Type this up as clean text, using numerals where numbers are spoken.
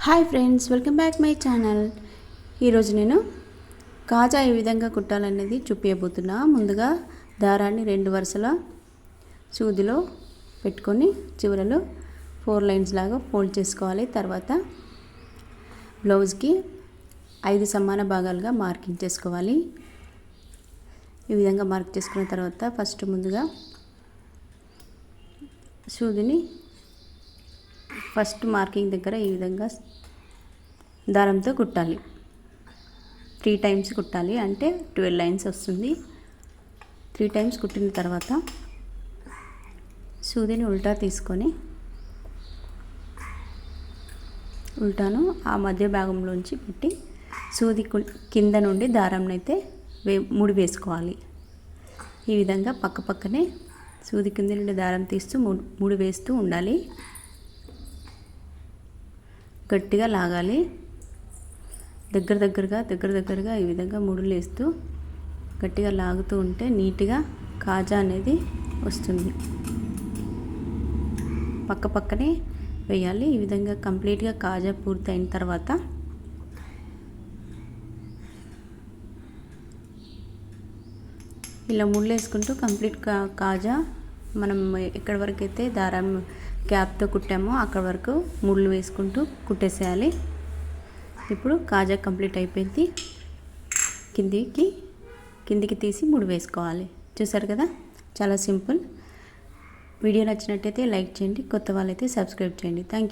Hi friends, welcome back my channel. ఈరోజు నేను కాజా ఏ విధంగా కుట్టాలనేది చూపించబోతున్నా. ముందుగా దారాన్ని 2 వరుసల సూదిలో పెట్టుకొని చివరలో 4 లైన్స్ లాగా ఫోల్డ్ చేసుకోవాలి. తర్వాత బ్లౌజ్కి 5 సమాన భాగాలుగా మార్కింగ్ చేసుకోవాలి. ఈ విధంగా మార్క్ చేసుకున్న తర్వాత ఫస్ట్ ముందుగా సూదిని ఫస్ట్ మార్కింగ్ దగ్గర ఈ విధంగా దారంతో కుట్టాలి. 3 టైమ్స్ కుట్టాలి, అంటే 12 లైన్స్ వస్తుంది. 3 టైమ్స్ కుట్టిన తర్వాత సూదిని ఉల్టా తీసుకొని ఉల్టాను ఆ మధ్య భాగంలోంచి పెట్టి సూది కింద నుండి దారంని అయితే ముడి వేసుకోవాలి. ఈ విధంగా పక్క పక్కనే సూది కింద నుండి దారం తీస్తూ ముడి వేస్తూ ఉండాలి. గట్టిగా లాగాలి. దగ్గర దగ్గరగా ఈ విధంగా ముడులు వేస్తూ గట్టిగా లాగుతూ ఉంటే నీట్గా కాజా అనేది వస్తుంది. పక్క పక్కనే వేయాలి. ఈ విధంగా కంప్లీట్గా కాజా పూర్తయిన తర్వాత ఇలా ముళ్ళు వేసుకుంటూ కంప్లీట్ కాజా మనం ఎక్కడి వరకు అయితే దారం క్యాప్తో కుట్టామో అక్కడ వరకు ముళ్ళు వేసుకుంటూ కుట్టేసేయాలి. ఇప్పుడు కాజా కంప్లీట్ అయిపోయింది. కిందికి తీసి ముడి వేసుకోవాలి. చూసారు కదా, చాలా సింపుల్. వీడియో నచ్చినట్టయితే లైక్ చేయండి, కొత్త వాళ్ళైతే సబ్స్క్రైబ్ చేయండి. Thank you.